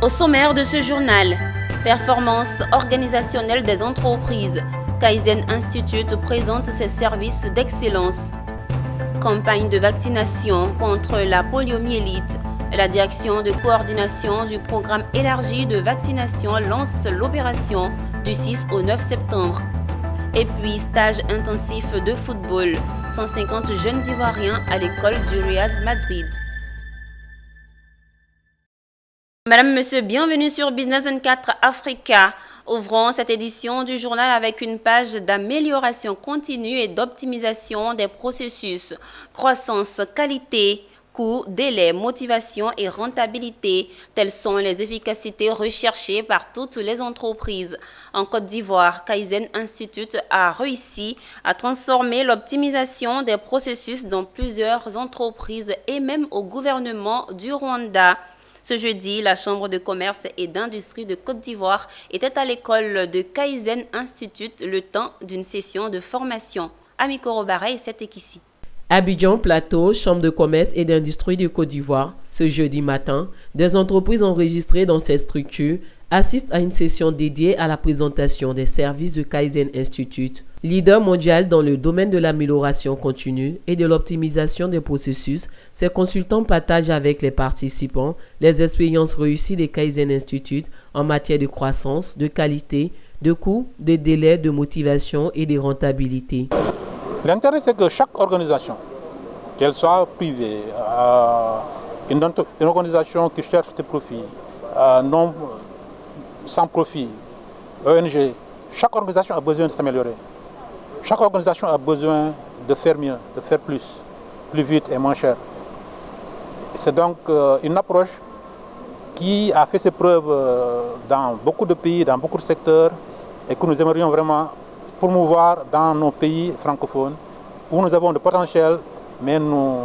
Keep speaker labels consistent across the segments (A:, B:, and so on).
A: Au sommaire de ce journal, performance organisationnelle des entreprises. Kaizen Institute présente ses services d'excellence. Campagne de vaccination contre la poliomyélite. La direction de coordination du programme élargi de vaccination lance l'opération du 6 au 9 septembre. Et puis, stage intensif de football. 150 jeunes Ivoiriens à l'école du Real Madrid. Madame, Monsieur, bienvenue sur Business 24 Africa. Ouvrons cette édition du journal avec une page d'amélioration continue et d'optimisation des processus. Croissance, qualité, coût, délai, motivation et rentabilité. Telles sont les efficacités recherchées par toutes les entreprises. En Côte d'Ivoire, Kaizen Institute a réussi à transformer l'optimisation des processus dans plusieurs entreprises et même au gouvernement du Rwanda. Ce jeudi, la Chambre de commerce et d'industrie de Côte d'Ivoire était à l'école de Kaizen Institute le temps d'une session de formation. Amiko Robaray, c'était ici.
B: Abidjan Plateau, Chambre de commerce et d'industrie de Côte d'Ivoire. Ce jeudi matin, des entreprises enregistrées dans cette structure assistent à une session dédiée à la présentation des services de Kaizen Institute. Leader mondial dans le domaine de l'amélioration continue et de l'optimisation des processus, ces consultants partagent avec les participants les expériences réussies des Kaizen Institute en matière de croissance, de qualité, de coût, de délai, de motivation et de rentabilité.
C: L'intérêt, c'est que chaque organisation, qu'elle soit privée, une organisation qui cherche des profits, non sans profit, ONG, chaque organisation a besoin de s'améliorer. Chaque organisation a besoin de faire mieux, de faire plus vite et moins cher. C'est donc une approche qui a fait ses preuves dans beaucoup de pays, dans beaucoup de secteurs et que nous aimerions vraiment promouvoir dans nos pays francophones où nous avons de potentiel, mais nous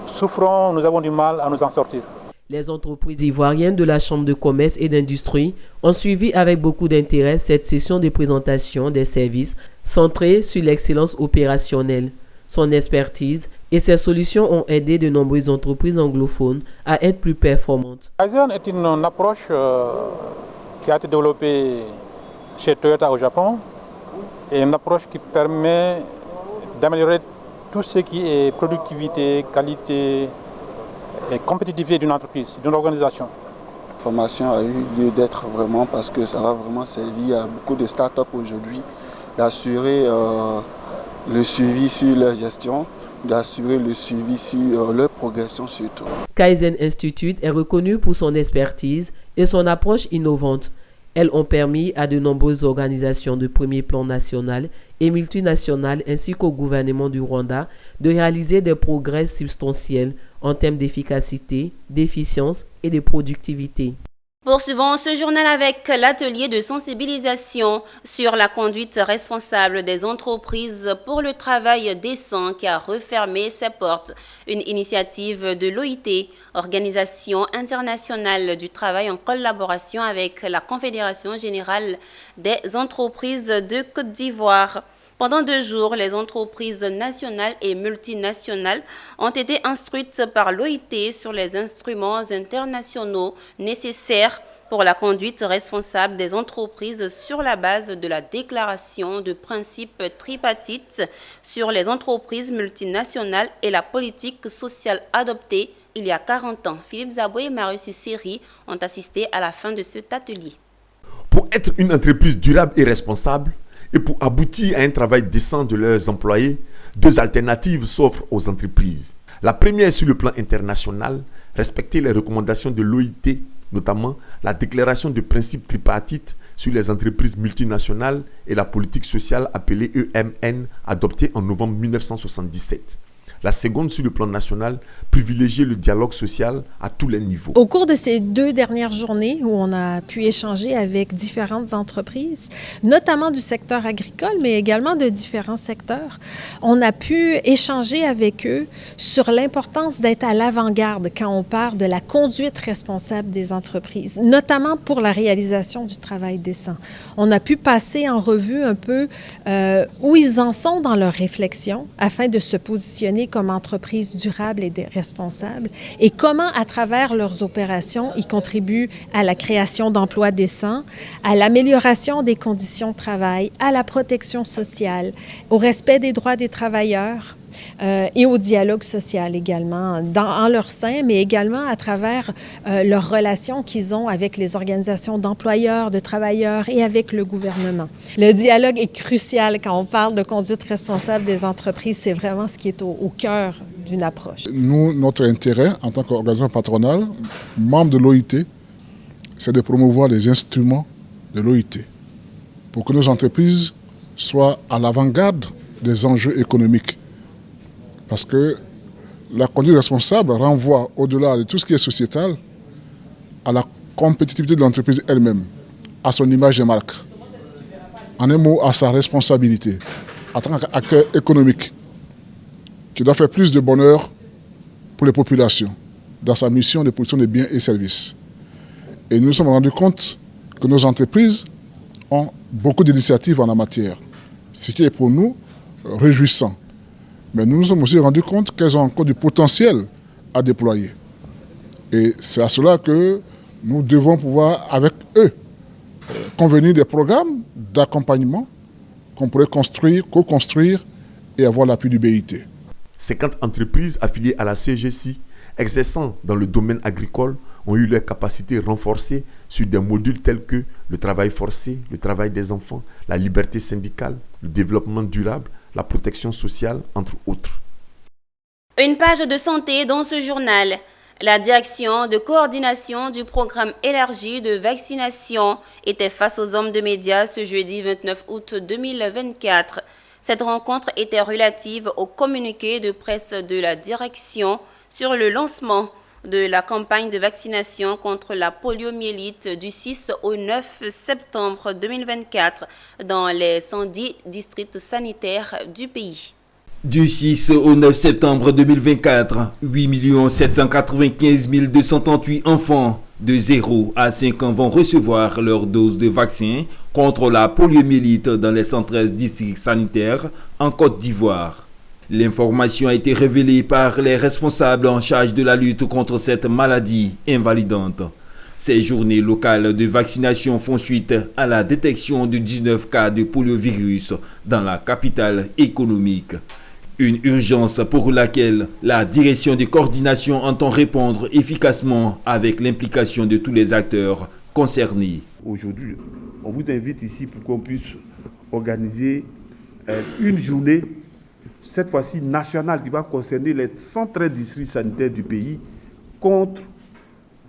C: souffrons, nous avons du mal à nous en sortir.
B: Les entreprises ivoiriennes de la Chambre de commerce et d'industrie ont suivi avec beaucoup d'intérêt cette session de présentation des services centrée sur l'excellence opérationnelle. Son expertise et ses solutions ont aidé de nombreuses entreprises anglophones à être plus performantes.
C: Kaizen est une approche qui a été développée chez Toyota au Japon et une approche qui permet d'améliorer tout ce qui est productivité, qualité et compétitivité d'une entreprise, d'une organisation.
D: La formation a eu lieu d'être vraiment parce que ça va vraiment servir à beaucoup de startups aujourd'hui d'assurer le suivi sur leur gestion, d'assurer le suivi sur leur progression surtout.
B: Kaizen Institute est reconnu pour son expertise et son approche innovante. Elles ont permis à de nombreuses organisations de premier plan national et multinationales ainsi qu'au gouvernement du Rwanda de réaliser des progrès substantiels en termes d'efficacité, d'efficience et de productivité.
A: Poursuivons ce journal avec l'atelier de sensibilisation sur la conduite responsable des entreprises pour le travail décent qui a refermé ses portes. Une initiative de l'OIT, Organisation internationale du travail en collaboration avec la Confédération générale des entreprises de Côte d'Ivoire. Pendant 2 jours, les entreprises nationales et multinationales ont été instruites par l'OIT sur les instruments internationaux nécessaires pour la conduite responsable des entreprises sur la base de la déclaration de principes tripartite sur les entreprises multinationales et la politique sociale adoptée il y a 40 ans. Philippe Zaboué et Marius Seri ont assisté à la fin de cet atelier.
E: Pour être une entreprise durable et responsable, et pour aboutir à un travail décent de leurs employés, 2 alternatives s'offrent aux entreprises. La première sur le plan international, respecter les recommandations de l'OIT, notamment la déclaration de principes tripartites sur les entreprises multinationales et la politique sociale appelée EMN, adoptée en novembre 1977. La seconde, sur le plan national, privilégier le dialogue social à tous les niveaux.
F: Au cours de ces 2 dernières journées où on a pu échanger avec différentes entreprises, notamment du secteur agricole, mais également de différents secteurs, on a pu échanger avec eux sur l'importance d'être à l'avant-garde quand on parle de la conduite responsable des entreprises, notamment pour la réalisation du travail décent. On a pu passer en revue un peu où ils en sont dans leur réflexion afin de se positionner considérées comme entreprises durables et responsables et comment, à travers leurs opérations, ils contribuent à la création d'emplois décents, à l'amélioration des conditions de travail, à la protection sociale, au respect des droits des travailleurs, et au dialogue social également, en leur sein, mais également à travers leurs relations qu'ils ont avec les organisations d'employeurs, de travailleurs et avec le gouvernement. Le dialogue est crucial quand on parle de conduite responsable des entreprises. C'est vraiment ce qui est au cœur d'une approche.
G: Nous, notre intérêt en tant qu'organisation patronale, membre de l'OIT, c'est de promouvoir les instruments de l'OIT pour que nos entreprises soient à l'avant-garde des enjeux économiques. Parce que la conduite responsable renvoie au-delà de tout ce qui est sociétal à la compétitivité de l'entreprise elle-même, à son image de marque. En un mot, à sa responsabilité en tant qu'acteur économique qui doit faire plus de bonheur pour les populations dans sa mission de production de biens et services. Et nous nous sommes rendus compte que nos entreprises ont beaucoup d'initiatives en la matière, ce qui est pour nous réjouissant. Mais nous nous sommes aussi rendus compte qu'elles ont encore du potentiel à déployer. Et c'est à cela que nous devons pouvoir, avec eux, convenir des programmes d'accompagnement qu'on pourrait construire, co-construire et avoir l'appui du BIT.
E: 50 entreprises affiliées à la CGC, exerçant dans le domaine agricole, ont eu leurs capacités renforcées sur des modules tels que le travail forcé, le travail des enfants, la liberté syndicale, le développement durable, la protection sociale, entre autres.
A: Une page de santé dans ce journal. La direction de coordination du programme élargi de vaccination était face aux hommes de médias ce jeudi 29 août 2024. Cette rencontre était relative au communiqué de presse de la direction sur le lancement de la campagne de vaccination contre la poliomyélite du 6 au 9 septembre 2024 dans les 110 districts sanitaires du pays.
H: Du 6 au 9 septembre 2024, 8 795 238 enfants de 0 à 5 ans vont recevoir leur dose de vaccin contre la poliomyélite dans les 113 districts sanitaires en Côte d'Ivoire. L'information a été révélée par les responsables en charge de la lutte contre cette maladie invalidante. Ces journées locales de vaccination font suite à la détection de 19 cas de poliovirus dans la capitale économique. Une urgence pour laquelle la direction de coordination entend répondre efficacement avec l'implication de tous les acteurs concernés.
I: Aujourd'hui, on vous invite ici pour qu'on puisse organiser une journée, cette fois-ci nationale, qui va concerner les 113 districts sanitaires du pays contre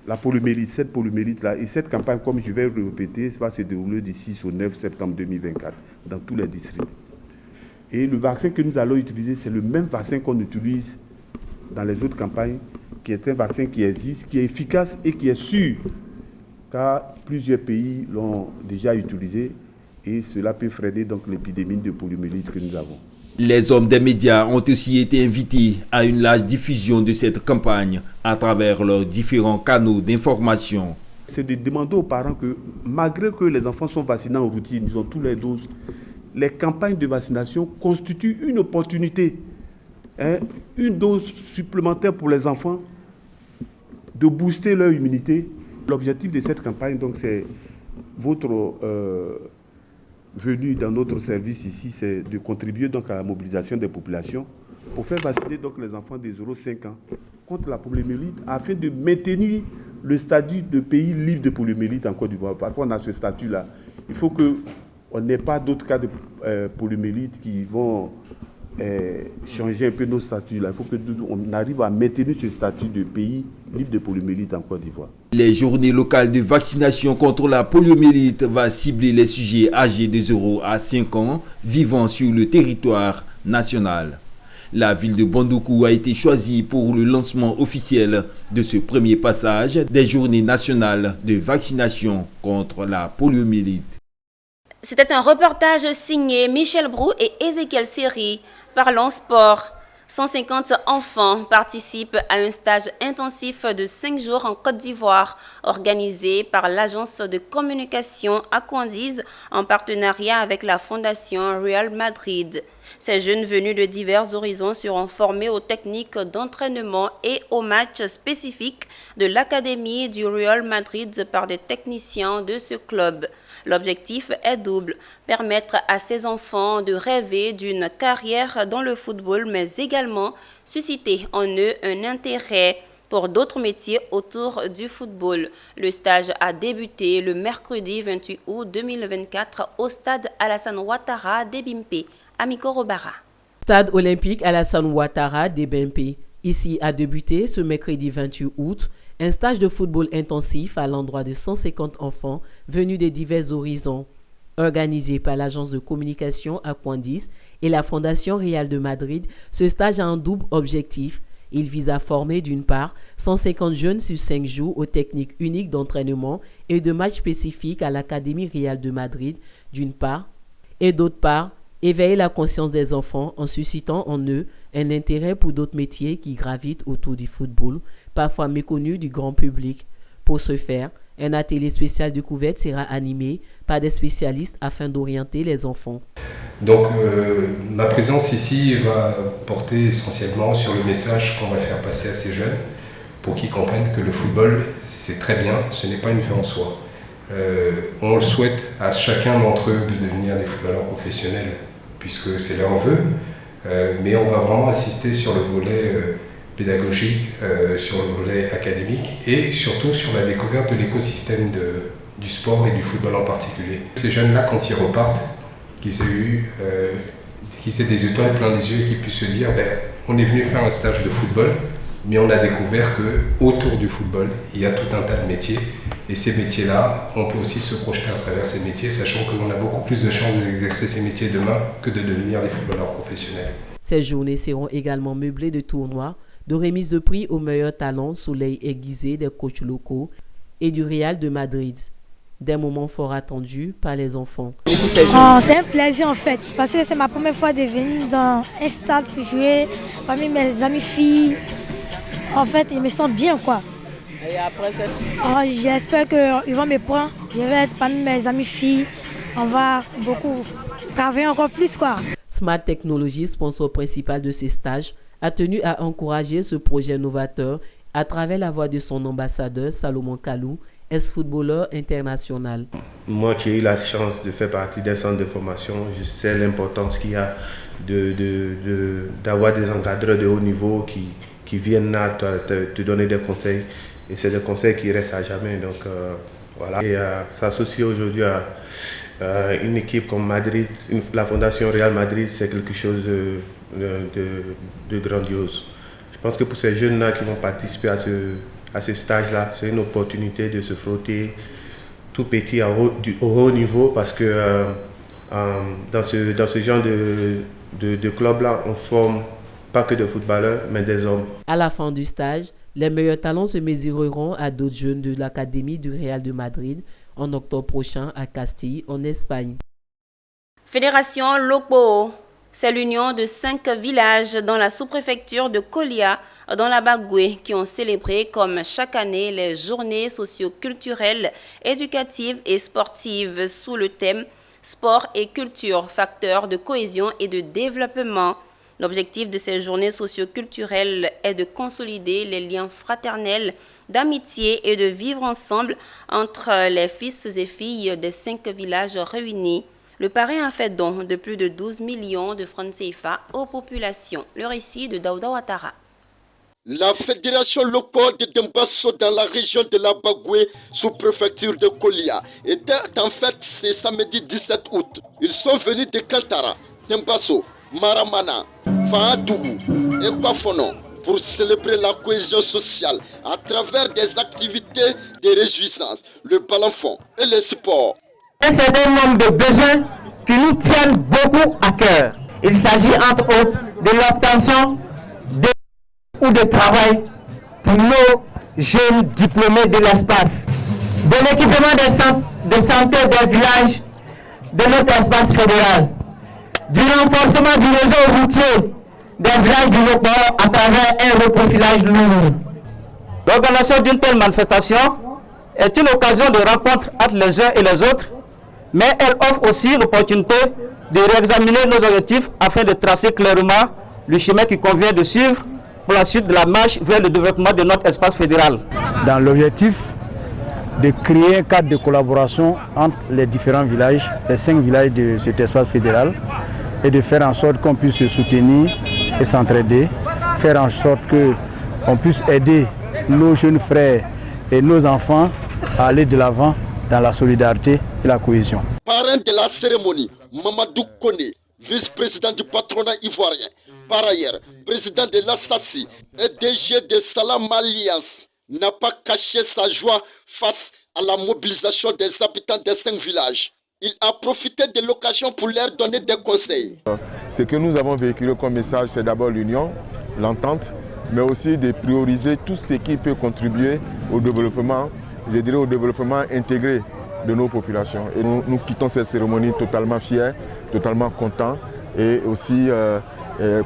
I: la poliomyélite, cette poliomyélite-là. Et cette campagne, comme je vais le répéter, va se dérouler du 6 au 9 septembre 2024 dans tous les districts. Et le vaccin que nous allons utiliser, c'est le même vaccin qu'on utilise dans les autres campagnes, qui est un vaccin qui existe, qui est efficace et qui est sûr, car plusieurs pays l'ont déjà utilisé et cela peut freiner donc l'épidémie de poliomyélite que nous avons.
H: Les hommes des médias ont aussi été invités à une large diffusion de cette campagne à travers leurs différents canaux d'information.
I: C'est de demander aux parents que, malgré que les enfants sont vaccinés en routine, ils ont toutes les doses, les campagnes de vaccination constituent une opportunité, une dose supplémentaire pour les enfants de booster leur immunité. L'objectif de cette campagne, donc, c'est votre venue dans notre service ici, c'est de contribuer donc à la mobilisation des populations pour faire vacciner donc les enfants de 0,5 ans contre la poliomyélite afin de maintenir le statut de pays libre de poliomyélite en Côte d'Ivoire. Parfois, on a ce statut-là. Il faut qu'on n'ait pas d'autres cas de poliomyélite qui vont changer un peu nos statuts. Il faut qu'on arrive à maintenir ce statut de pays libre de poliomyélite en Côte d'Ivoire.
H: Les journées locales de vaccination contre la poliomyélite vont cibler les sujets âgés de 0 à 5 ans vivant sur le territoire national. La ville de Bandoukou a été choisie pour le lancement officiel de ce premier passage des journées nationales de vaccination contre la poliomyélite.
A: C'était un reportage signé Michel Brou et Ézéchiel Seri. Parlons sport. 150 enfants participent à un stage intensif de 5 jours en Côte d'Ivoire, organisé par l'agence de communication Aquandis en partenariat avec la Fondation Real Madrid. Ces jeunes venus de divers horizons seront formés aux techniques d'entraînement et aux matchs spécifiques de l'Académie du Real Madrid par des techniciens de ce club. L'objectif est double, permettre à ces enfants de rêver d'une carrière dans le football, mais également susciter en eux un intérêt pour d'autres métiers autour du football. Le stage a débuté le mercredi 28 août 2024 au stade Alassane Ouattara d'Ebimpe. Amiko Robara.
B: Stade olympique Alassane Ouattara d'Ebimpe. Ici a débuté ce mercredi 28 août un stage de football intensif à l'endroit de 150 enfants venus de divers horizons. Organisé par l'agence de communication Aquandis et la Fondation Real de Madrid, ce stage a un double objectif. Il vise à former d'une part 150 jeunes sur 5 jours aux techniques uniques d'entraînement et de matchs spécifiques à l'Académie Real de Madrid d'une part, et d'autre part, éveiller la conscience des enfants en suscitant en eux un intérêt pour d'autres métiers qui gravitent autour du football, parfois méconnus du grand public. Pour ce faire, un atelier spécial découverte sera animé par des spécialistes afin d'orienter les enfants.
J: Donc ma présence ici va porter essentiellement sur le message qu'on va faire passer à ces jeunes pour qu'ils comprennent que le football c'est très bien, ce n'est pas une fin en soi. On le souhaite à chacun d'entre eux de devenir des footballeurs professionnels puisque c'est leur vœu, mais on va vraiment insister sur le volet pédagogique, sur le volet académique et surtout sur la découverte de l'écosystème du sport et du football en particulier. Ces jeunes-là, quand ils repartent, qu'ils aient des étoiles plein les yeux et qu'ils puissent se dire on est venu faire un stage de football, mais on a découvert qu'autour du football, il y a tout un tas de métiers. Et ces métiers-là, on peut aussi se projeter à travers ces métiers, sachant qu'on a beaucoup plus de chances d'exercer ces métiers demain que de devenir des footballeurs professionnels.
B: Ces journées seront également meublées de tournois, de remises de prix aux meilleurs talents sous l'œil aiguisé des coachs locaux et du Real de Madrid. Des moments fort attendus par les enfants.
K: C'est un plaisir en fait, parce que c'est ma première fois de venir dans un stade pour jouer parmi mes amis filles. En fait, je me sens bien quoi.
B: Et après ça,
K: j'espère qu'ils vont me prendre. Je vais être parmi mes amis filles. On va beaucoup travailler encore plus quoi.
B: Smart Technologies, sponsor principal de ces stages, a tenu à encourager ce projet novateur à travers la voix de son ambassadeur Salomon Kalou, ex-footballeur international.
L: Moi qui ai eu la chance de faire partie d'un centre de formation, je sais l'importance qu'il y a d'avoir des encadreurs de haut niveau qui viennent là te donner des conseils. Et c'est des conseils qui restent à jamais. Donc voilà. Et s'associer aujourd'hui à une équipe comme Madrid, la Fondation Real Madrid, c'est quelque chose de grandiose. Je pense que pour ces jeunes-là qui vont participer à ce stage-là, c'est une opportunité de se frotter tout petit au haut niveau parce que dans ce genre de club-là, on forme pas que des footballeurs, mais des hommes.
B: À la fin du stage, les meilleurs talents se mesureront à d'autres jeunes de l'Académie du Real de Madrid en octobre prochain à Castille, en Espagne.
A: Fédération Lokpo, c'est l'union de 5 villages dans la sous-préfecture de Kolia, dans la Bagoué, qui ont célébré comme chaque année les journées socio-culturelles, éducatives et sportives sous le thème « Sport et culture, facteurs de cohésion et de développement ». L'objectif de ces journées socio-culturelles est de consolider les liens fraternels, d'amitié et de vivre ensemble entre les fils et filles des 5 villages réunis. Le parrain a fait don de plus de 12 millions de francs CFA aux populations. Le récit de Daouda Ouattara.
M: La fédération locale de Dembasso dans la région de la Bagoué, sous-préfecture de Kolia, était en fête ce samedi 17 août. Ils sont venus de Kantara, Dembasso, Maramana, Fahadougou et Kwafono pour célébrer la cohésion sociale à travers des activités de réjouissance, le ballon-fond et le sport.
N: Un certain nombre de besoins qui nous tiennent beaucoup à cœur. Il s'agit entre autres de l'obtention de travail pour nos jeunes diplômés de l'espace, de l'équipement des centres de santé des villages de notre espace fédéral, du renforcement du réseau routier des villages du Haut-Port à travers un reprofilage lourd. L'organisation d'une telle manifestation est une occasion de rencontre entre les uns et les autres, mais elle offre aussi l'opportunité de réexaminer nos objectifs afin de tracer clairement le chemin qui convient de suivre pour la suite de la marche vers le développement de notre espace fédéral.
O: Dans l'objectif de créer un cadre de collaboration entre les différents villages, les 5 villages de cet espace fédéral, et de faire en sorte qu'on puisse se soutenir et s'entraider, faire en sorte qu'on puisse aider nos jeunes frères et nos enfants à aller de l'avant dans la solidarité et la cohésion.
M: Parrain de la cérémonie, Mamadou Kone, vice-président du patronat ivoirien, par ailleurs, président de l'Assassi et DG de Salam Alliance, n'a pas caché sa joie face à la mobilisation des habitants des 5 villages. Il a profité de l'occasion pour leur donner des conseils.
P: Ce que nous avons véhiculé comme message, c'est d'abord l'union, l'entente, mais aussi de prioriser tout ce qui peut contribuer au développement, je dirais au développement intégré de nos populations. Et nous quittons cette cérémonie totalement fiers, totalement contents et aussi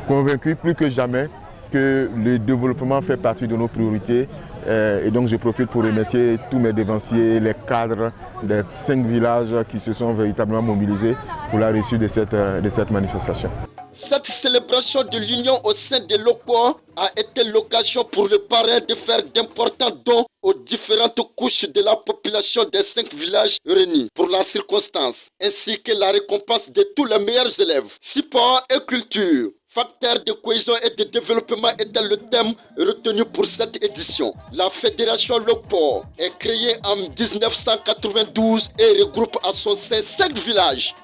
P: convaincus plus que jamais que le développement fait partie de nos priorités. Et donc je profite pour remercier tous mes devanciers, les cadres des 5 villages qui se sont véritablement mobilisés pour la réussite de cette manifestation.
M: Cette célébration de l'union au sein de l'Okpo a été l'occasion pour le parrain de faire d'importants dons aux différentes couches de la population des 5 villages réunis pour la circonstance, ainsi que la récompense de tous les meilleurs élèves. Sport et culture, facteur de cohésion et de développement était le thème retenu pour cette édition. La fédération Lokpo est créée en 1992 et regroupe à son sein 5 villages.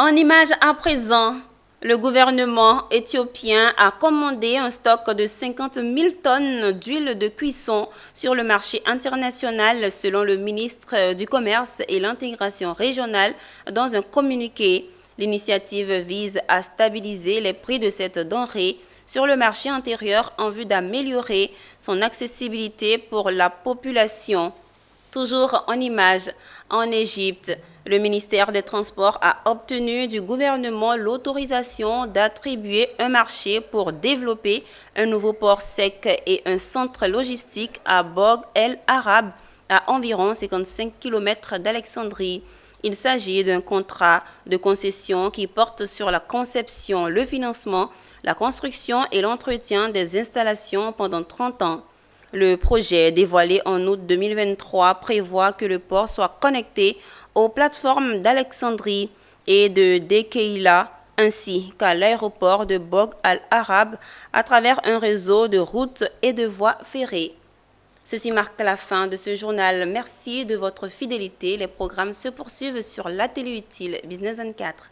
A: En image à présent, le gouvernement éthiopien a commandé un stock de 50 000 tonnes d'huile de cuisson sur le marché international selon le ministre du Commerce et l'intégration régionale. Dans un communiqué, l'initiative vise à stabiliser les prix de cette denrée sur le marché intérieur en vue d'améliorer son accessibilité pour la population. Toujours en image, en Égypte, le ministère des Transports a obtenu du gouvernement l'autorisation d'attribuer un marché pour développer un nouveau port sec et un centre logistique à Bog El Arab, à environ 55 km d'Alexandrie. Il s'agit d'un contrat de concession qui porte sur la conception, le financement, la construction et l'entretien des installations pendant 30 ans. Le projet dévoilé en août 2023 prévoit que le port soit connecté aux plateformes d'Alexandrie et de Dekeila ainsi qu'à l'aéroport de Bog al-Arab à travers un réseau de routes et de voies ferrées. Ceci marque la fin de ce journal. Merci de votre fidélité. Les programmes se poursuivent sur la télé utile Business 24.